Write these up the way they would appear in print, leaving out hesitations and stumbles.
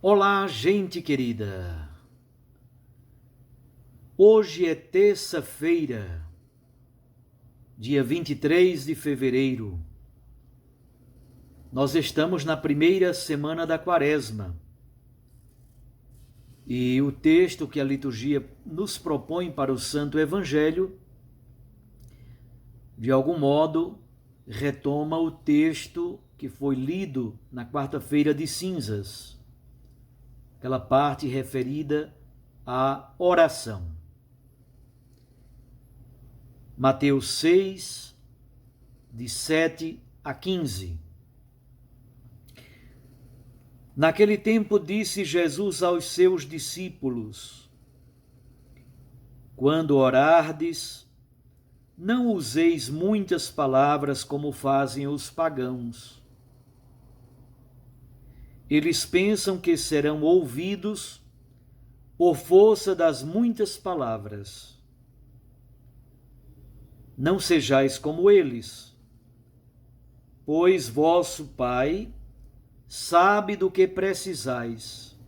Olá, gente querida! Hoje é terça-feira, dia 23 de fevereiro. Nós estamos na primeira semana da Quaresma e o texto que a liturgia nos propõe para o Santo Evangelho, de algum modo, retoma o texto que foi lido na quarta-feira de cinzas, aquela parte referida à oração. Mateus 6, de 7 a 15. Naquele tempo disse Jesus aos seus discípulos: Quando orardes, não useis muitas palavras como fazem os pagãos. Eles pensam que serão ouvidos por força das muitas palavras. Não sejais como eles, pois vosso Pai sabe do que precisais,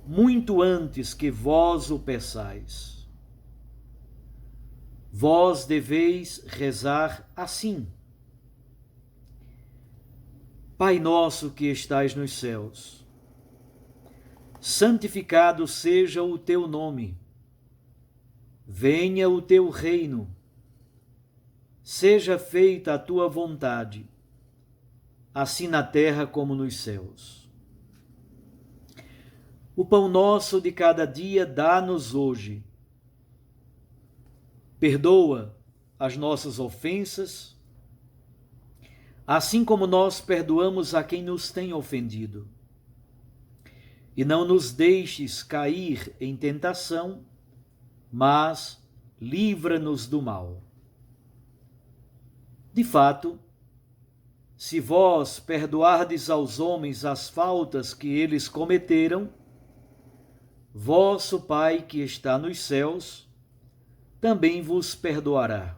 muito antes que vós o peçais. Vós deveis rezar assim: Pai nosso que estais nos céus, santificado seja o teu nome. Venha o teu reino. Seja feita a tua vontade, assim na terra como nos céus. O pão nosso de cada dia dá-nos hoje. Perdoa as nossas ofensas, assim como nós perdoamos a quem nos tem ofendido. E não nos deixes cair em tentação, mas livra-nos do mal. De fato, se vós perdoardes aos homens as faltas que eles cometeram, vosso Pai que está nos céus também vos perdoará.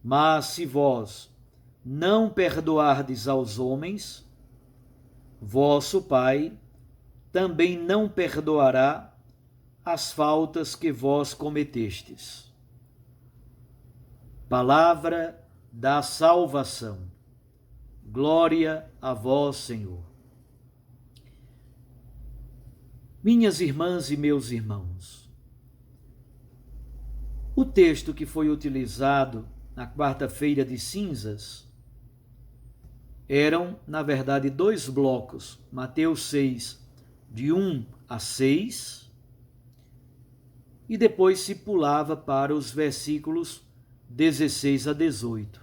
Mas se vós não perdoardes aos homens, vosso Pai também não perdoará as faltas que vós cometestes. Palavra da salvação. Glória a vós, Senhor. Minhas irmãs e meus irmãos, o texto que foi utilizado na quarta-feira de cinzas eram, na verdade, dois blocos. Mateus 6, de 1 a 6, e depois se pulava para os versículos 16 a 18.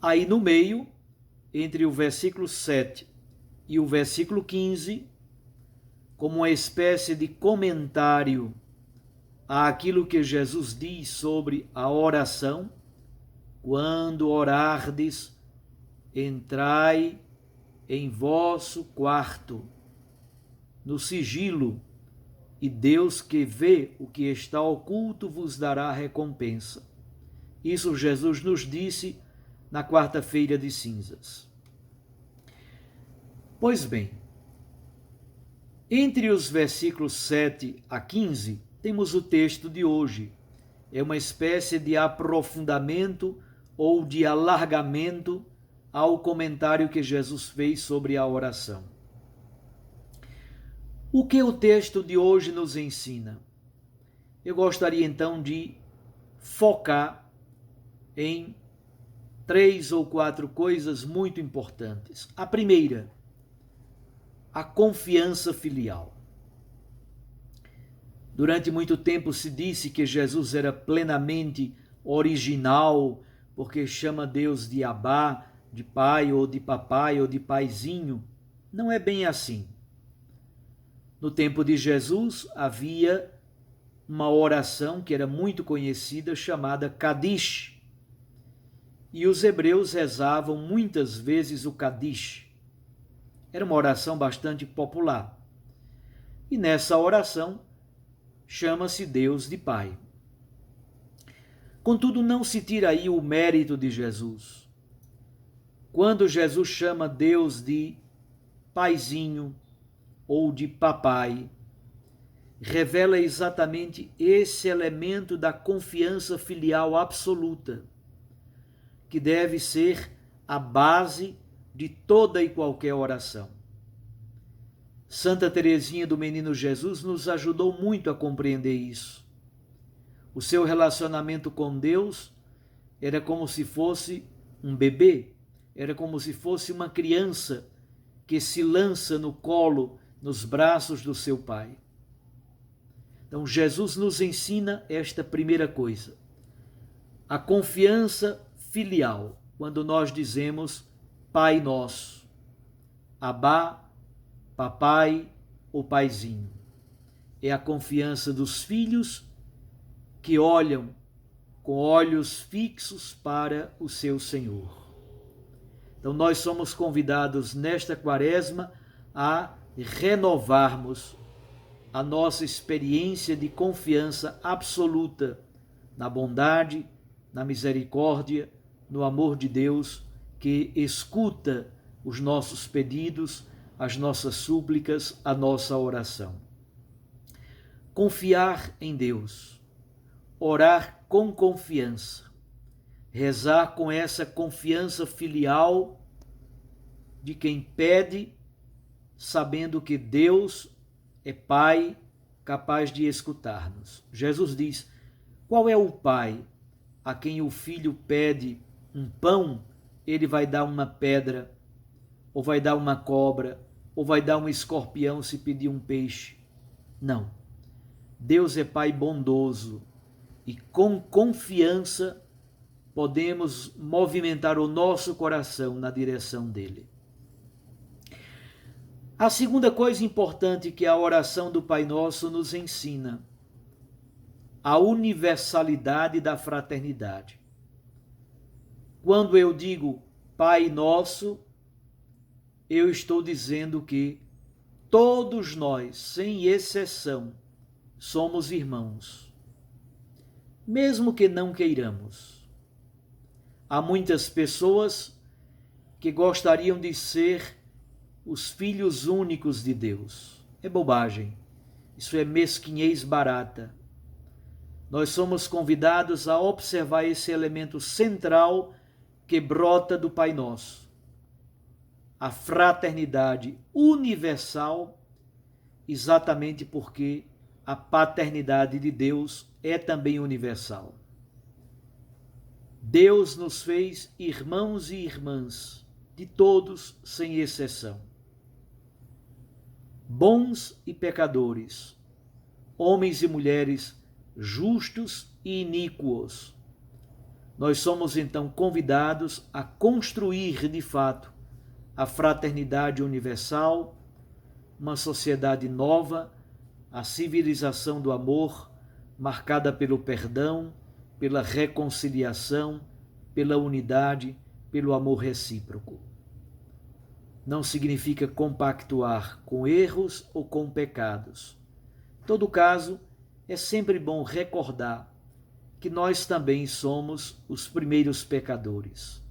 Aí no meio, entre o versículo 7 e o versículo 15, como uma espécie de comentário àquilo que Jesus diz sobre a oração: quando orardes, entrai em vosso quarto, no sigilo, e Deus que vê o que está oculto vos dará recompensa. Isso Jesus nos disse na quarta-feira de cinzas. Pois bem, entre os versículos 7 a 15, temos o texto de hoje. É uma espécie de aprofundamento ou de alargamento ao comentário que Jesus fez sobre a oração. O que o texto de hoje nos ensina? Eu gostaria então de focar em 3 ou 4 coisas muito importantes. A primeira, a confiança filial. Durante muito tempo se disse que Jesus era plenamente original, porque chama Deus de Abá, de pai, ou de papai, ou de paizinho. Não é bem assim. No tempo de Jesus havia uma oração que era muito conhecida, chamada Kadish. E os hebreus rezavam muitas vezes o Kadish. Era uma oração bastante popular. E nessa oração chama-se Deus de Pai. Contudo, não se tira aí o mérito de Jesus. Quando Jesus chama Deus de paizinho ou de papai, revela exatamente esse elemento da confiança filial absoluta, que deve ser a base de toda e qualquer oração. Santa Teresinha do Menino Jesus nos ajudou muito a compreender isso. O seu relacionamento com Deus era como se fosse um bebê, era como se fosse uma criança que se lança no colo, nos braços do seu pai. Então, Jesus nos ensina esta primeira coisa, a confiança filial, quando nós dizemos Pai Nosso, Abá, papai ou paizinho. É a confiança dos filhos que olham com olhos fixos para o seu Senhor. Então nós somos convidados nesta quaresma a renovarmos a nossa experiência de confiança absoluta na bondade, na misericórdia, no amor de Deus, que escuta os nossos pedidos, as nossas súplicas, a nossa oração. Confiar em Deus, orar com confiança, rezar com essa confiança filial de quem pede, sabendo que Deus é Pai capaz de escutar-nos. Jesus diz: qual é o pai a quem o filho pede um pão, ele vai dar uma pedra, ou vai dar uma cobra, ou vai dar um escorpião se pedir um peixe? Não. Deus é Pai bondoso e com confiança podemos movimentar o nosso coração na direção dele. A segunda coisa importante que a oração do Pai Nosso nos ensina, a universalidade da fraternidade. Quando eu digo Pai Nosso, eu estou dizendo que todos nós, sem exceção, somos irmãos, mesmo que não queiramos. Há muitas pessoas que gostariam de ser os filhos únicos de Deus. É bobagem, isso é mesquinhez barata. Nós somos convidados a observar esse elemento central que brota do Pai Nosso, a fraternidade universal, exatamente porque a paternidade de Deus é também universal. Deus nos fez irmãos e irmãs, de todos sem exceção. Bons e pecadores, homens e mulheres justos e iníquos. Nós somos então convidados a construir de fato a fraternidade universal, uma sociedade nova, a civilização do amor, marcada pelo perdão, pela reconciliação, pela unidade, pelo amor recíproco. Não significa compactuar com erros ou com pecados. Em todo caso, é sempre bom recordar que nós também somos os primeiros pecadores.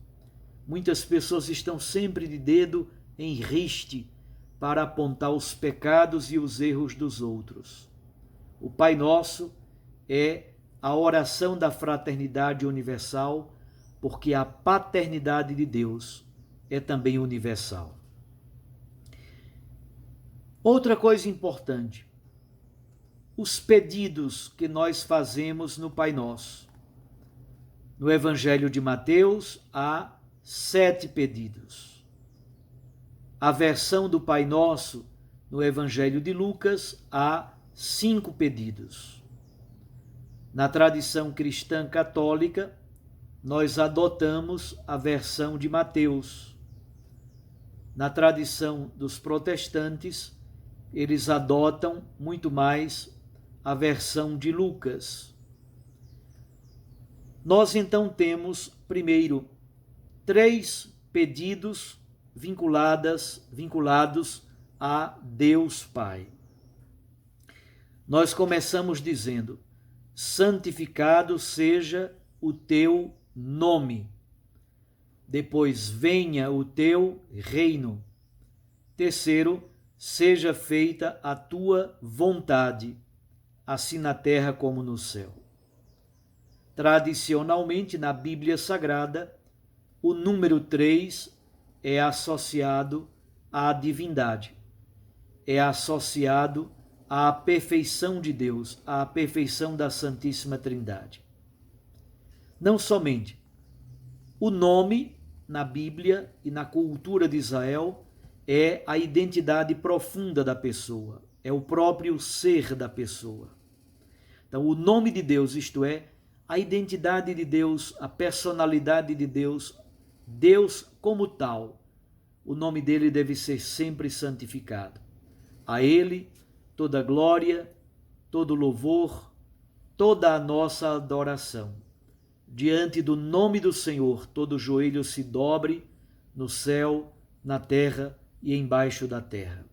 Muitas pessoas estão sempre de dedo em riste para apontar os pecados e os erros dos outros. O Pai Nosso é a oração da fraternidade universal, porque a paternidade de Deus é também universal. Outra coisa importante, os pedidos que nós fazemos no Pai Nosso. No Evangelho de Mateus há 7 pedidos. A versão do Pai Nosso no Evangelho de Lucas há 5 pedidos. Na tradição cristã católica, nós adotamos a versão de Mateus. Na tradição dos protestantes, eles adotam muito mais a versão de Lucas. Nós então temos, primeiro, 3 pedidos vinculados a Deus Pai. Nós começamos dizendo: santificado seja o teu nome. Depois, venha o teu reino. Terceiro, seja feita a tua vontade, assim na terra como no céu. Tradicionalmente, na Bíblia Sagrada, o número 3 é associado à divindade, é associado à perfeição de Deus, à perfeição da Santíssima Trindade. Não somente o nome na Bíblia e na cultura de Israel é a identidade profunda da pessoa, é o próprio ser da pessoa. Então, o nome de Deus, isto é, a identidade de Deus, a personalidade de Deus, Deus como tal, o nome dele deve ser sempre santificado. A ele toda glória, todo louvor, toda a nossa adoração. Diante do nome do Senhor, todo joelho se dobre no céu, na terra e embaixo da terra.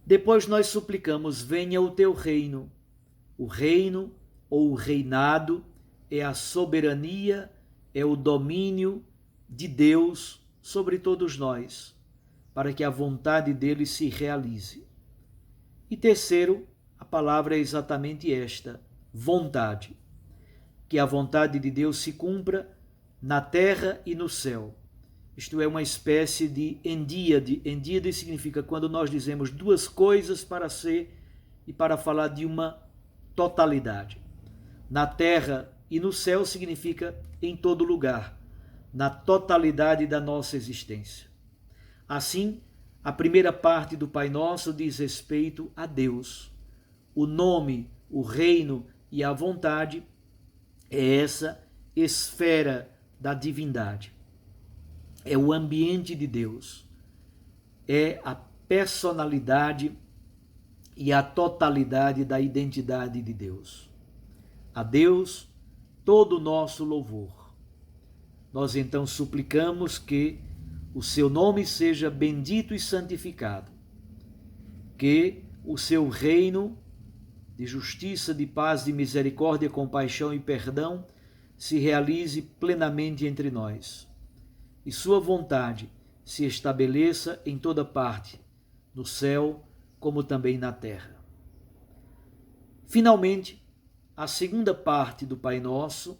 Depois nós suplicamos, venha o teu reino. O reino ou o reinado é a soberania, é o domínio de Deus sobre todos nós, para que a vontade dele se realize. E terceiro, a palavra é exatamente esta, vontade. Que a vontade de Deus se cumpra na terra e no céu. Isto é uma espécie de endíade. Endíade significa quando nós dizemos duas coisas para ser e para falar de uma totalidade. Na terra e no céu significa em todo lugar, na totalidade da nossa existência. Assim, a primeira parte do Pai Nosso diz respeito a Deus. O nome, o reino e a vontade é essa esfera da divindade. É o ambiente de Deus. É a personalidade e a totalidade da identidade de Deus. A Deus todo o nosso louvor. Nós então suplicamos que o seu nome seja bendito e santificado, que o seu reino de justiça, de paz, de misericórdia, compaixão e perdão se realize plenamente entre nós, e sua vontade se estabeleça em toda parte, no céu como também na terra. Finalmente, a segunda parte do Pai Nosso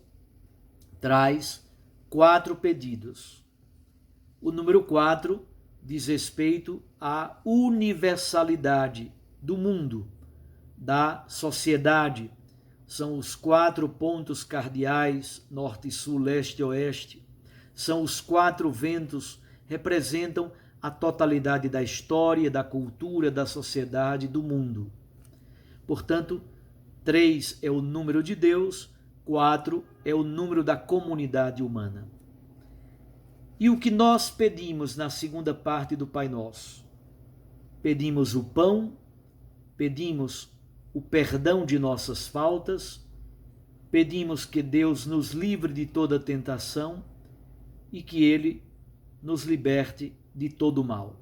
traz 4 pedidos. O número 4 diz respeito à universalidade do mundo, da sociedade. São os 4 pontos cardeais, norte, sul, leste e oeste. São os 4 ventos, representam a totalidade da história, da cultura, da sociedade, do mundo. Portanto, 3 é o número de Deus, 4 é o número da comunidade humana. E o que nós pedimos na segunda parte do Pai Nosso? Pedimos o pão, pedimos o perdão de nossas faltas, pedimos que Deus nos livre de toda tentação e que Ele nos liberte de todo o mal.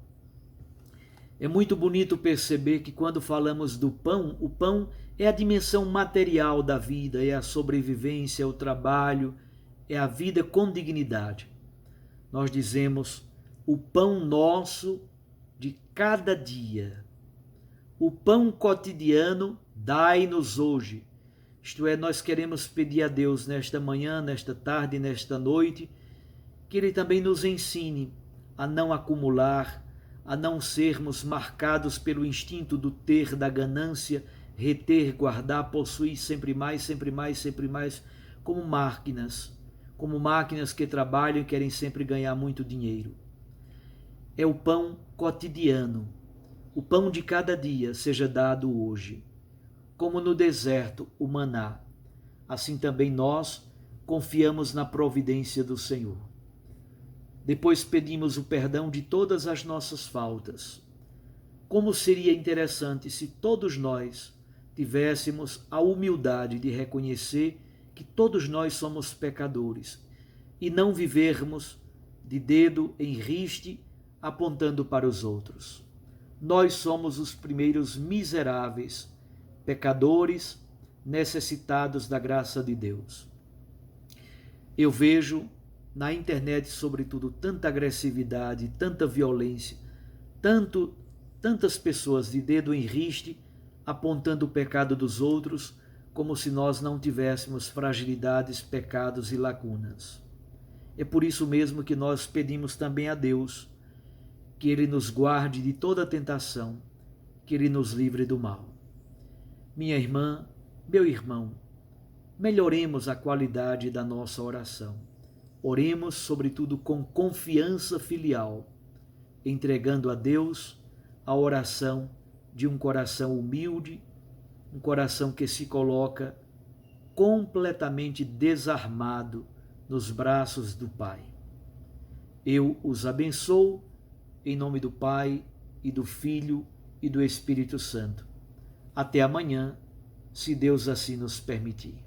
É muito bonito perceber que quando falamos do pão, o pão é a dimensão material da vida, é a sobrevivência, é o trabalho, é a vida com dignidade. Nós dizemos o pão nosso de cada dia. O pão cotidiano dai-nos hoje. Isto é, nós queremos pedir a Deus nesta manhã, nesta tarde, nesta noite, que Ele também nos ensine a não acumular, a não sermos marcados pelo instinto do ter, da ganância, reter, guardar, possuir sempre mais, sempre mais, sempre mais, como máquinas que trabalham e querem sempre ganhar muito dinheiro. É o pão cotidiano, o pão de cada dia seja dado hoje. Como no deserto o maná, assim também nós confiamos na providência do Senhor. Depois pedimos o perdão de todas as nossas faltas. Como seria interessante se todos nós tivéssemos a humildade de reconhecer que todos nós somos pecadores e não vivermos de dedo em riste apontando para os outros. Nós somos os primeiros miseráveis, pecadores, necessitados da graça de Deus. Eu vejo na internet, sobretudo, tanta agressividade, tanta violência, tantas pessoas de dedo em riste, apontando o pecado dos outros, como se nós não tivéssemos fragilidades, pecados e lacunas. É por isso mesmo que nós pedimos também a Deus que Ele nos guarde de toda tentação, que Ele nos livre do mal. Minha irmã, meu irmão, melhoremos a qualidade da nossa oração. Oremos, sobretudo, com confiança filial, entregando a Deus a oração de um coração humilde, um coração que se coloca completamente desarmado nos braços do Pai. Eu os abençoo em nome do Pai e do Filho e do Espírito Santo. Até amanhã, se Deus assim nos permitir.